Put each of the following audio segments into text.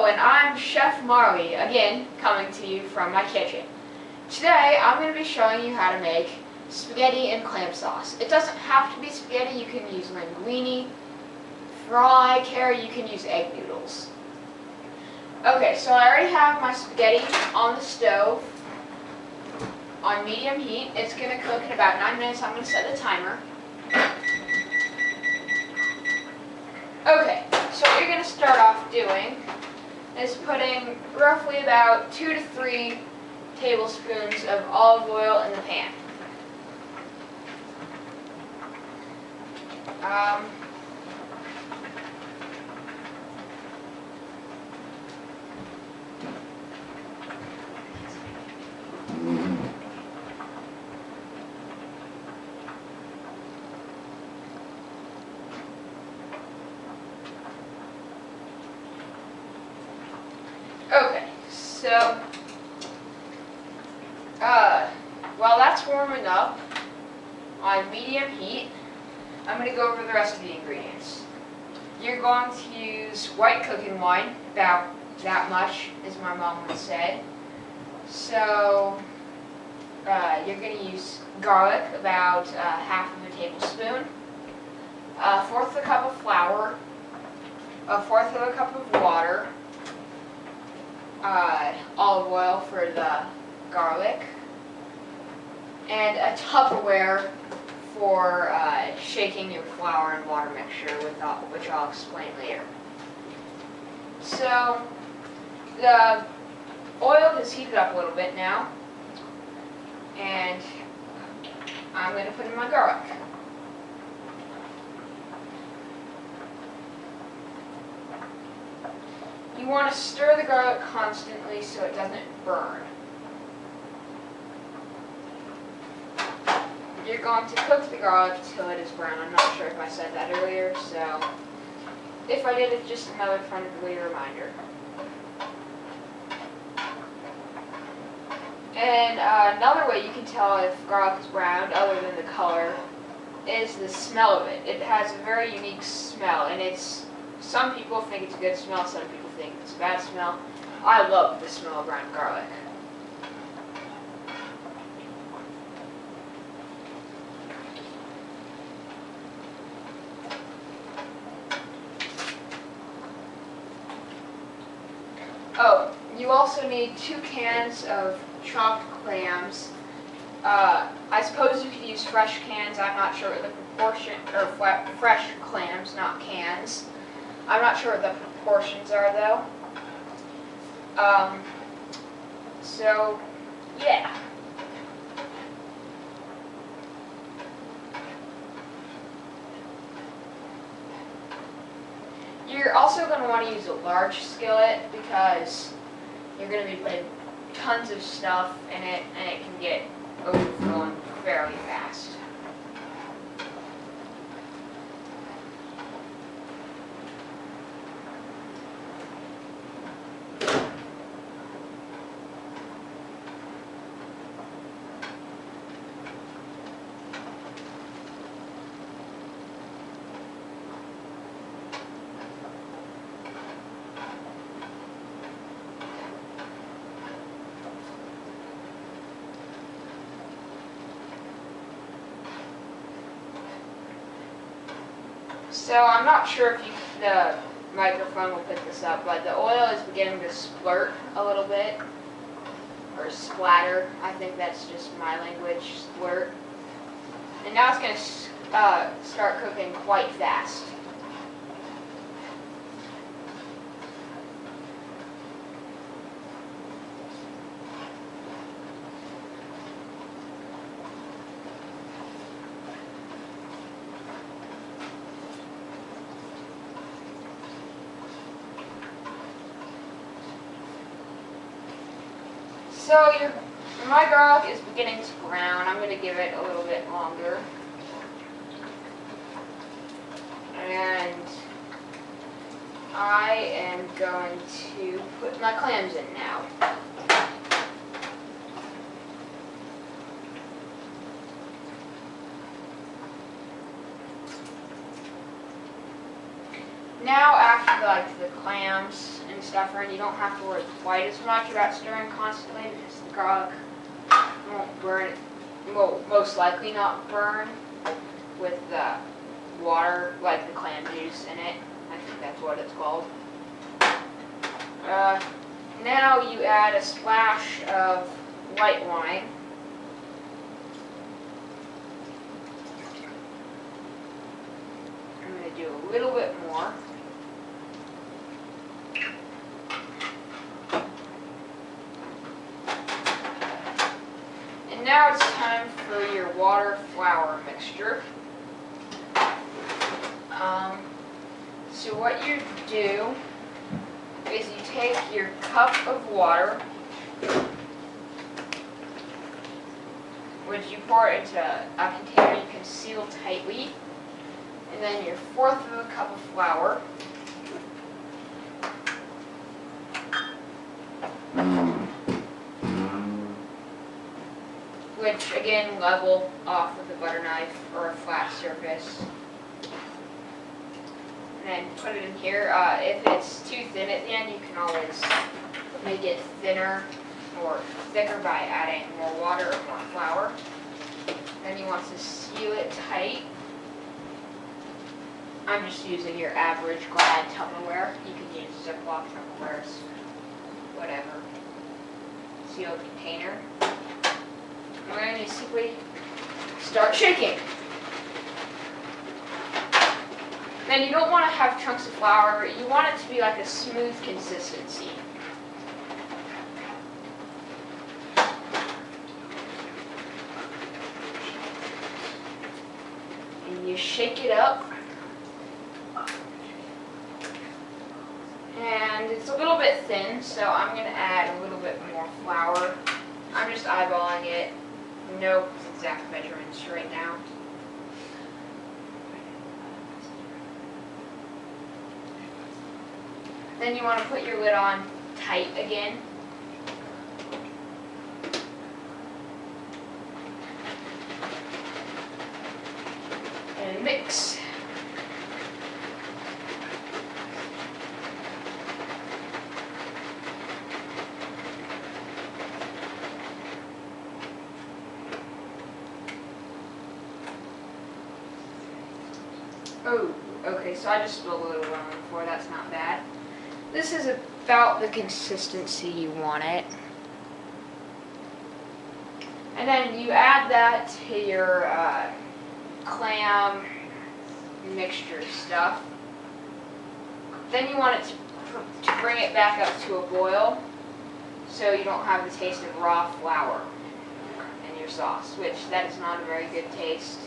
and I'm Chef Marley, again, coming to you from my kitchen. Today, I'm going to be showing you how to make spaghetti and clam sauce. It doesn't have to be spaghetti. You can use linguine, fry, carrot, you can use egg noodles. Okay, so I already have my spaghetti on the stove on medium heat. It's going to cook in about 9 minutes. I'm going to set the timer. Okay, so what you're going to start off doing is putting roughly about 2 to 3 tablespoons of olive oil in the pan. Okay, so while that's warming up on medium heat, I'm going to go over the rest of the ingredients. You're going to use white cooking wine, about that much, as my mom would say. So you're going to use garlic, about half of a tablespoon, a fourth of a cup of flour, a fourth of a cup of water, olive oil for the garlic, and a Tupperware for shaking your flour and water mixture, which I'll explain later. So the oil has heated up a little bit now, and I'm going to put in my garlic. You want to stir the garlic constantly so it doesn't burn. You're going to cook the garlic until it is brown. I'm not sure if I said that earlier, so if I did, it's just another friendly reminder. And another way you can tell if garlic is browned, other than the color, is the smell of it. It has a very unique smell, and some people think it's a good smell, some people think it's a bad smell. I love the smell of brown garlic. Oh, you also need 2 cans of chopped clams. I suppose you could use fresh cans. I'm not sure what the proportion, or fresh clams, not cans. I'm not sure what the proportions are though. So, yeah. You're also going to want to use a large skillet because you're going to be putting tons of stuff in it and it can get overflowing fairly fast. So I'm not sure if the microphone will pick this up, but the oil is beginning to splurt a little bit, or splatter. I think that's just my language, splurt. And now it's going to start cooking quite fast. So my garlic is beginning to brown. I'm going to give it a little bit longer. And I am going to put my clams in now. Now, after like the clams and stuff are in, you don't have to worry quite as much about stirring constantly because the garlic won't burn, will most likely not burn with the water, like the clam juice in it. I think that's what it's called. Now you add a splash of white wine. I'm going to do a little bit more. And now it's time for your water-flour mixture. So what you do is you take your cup of water, which you pour into a container you can seal tightly, and then your fourth of a cup of flour, which again level off with a butter knife or a flat surface. And then put it in here. If it's too thin at the end, you can always make it thinner or thicker by adding more water or more flour. Then you want to seal it tight. I'm just using your average Glad Tupperware. You can use Ziploc Tupperwares, whatever. Sealed container. We're going to simply start shaking. Then you don't want to have chunks of flour. You want it to be like a smooth consistency. And you shake it up. And it's a little bit thin, so I'm going to add a little bit more flour. I'm just eyeballing it. No exact measurements right now. Then you want to put your lid on tight again. And mix. Oh, okay, so I just spilled a little lemon before, that's not bad. This is about the consistency you want it. And then you add that to your clam mixture stuff. Then you want it to bring it back up to a boil so you don't have the taste of raw flour in your sauce, which that is not a very good taste.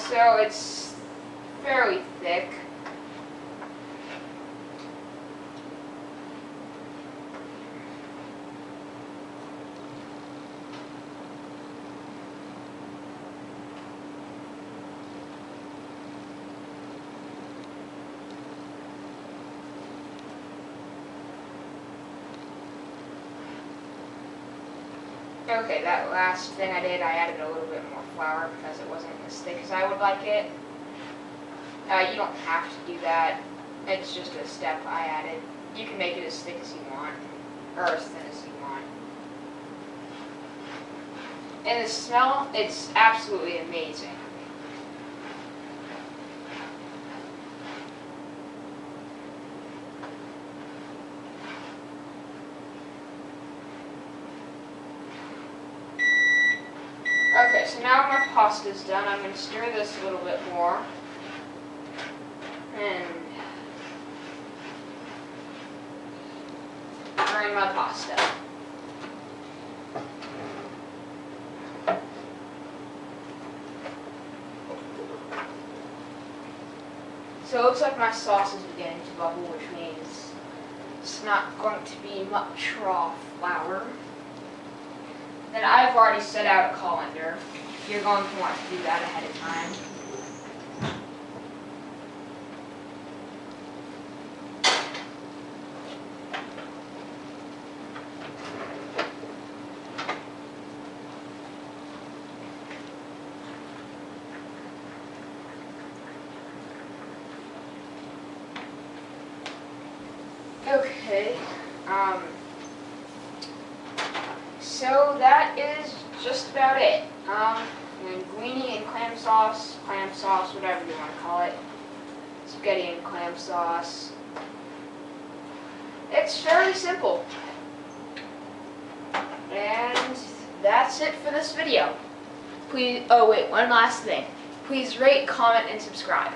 So it's fairly thick. Okay, that last thing I did, I added a little bit more flour because it wasn't as thick as I would like it. You don't have to do that. It's just a step I added. You can make it as thick as you want, or as thin as you want. And the smell, it's absolutely amazing. Okay, so now my pasta's done. I'm going to stir this a little bit more. And drain my pasta. So it looks like my sauce is beginning to bubble, which means it's it's not going to be much raw flour. Then I've already set out a colander. You're going to want to do that ahead of time. Okay, so that is just about it. Linguine and clam sauce, whatever you want to call it. Spaghetti and clam sauce. It's fairly simple. And that's it for this video. Please, oh wait, one last thing. Please rate, comment, and subscribe.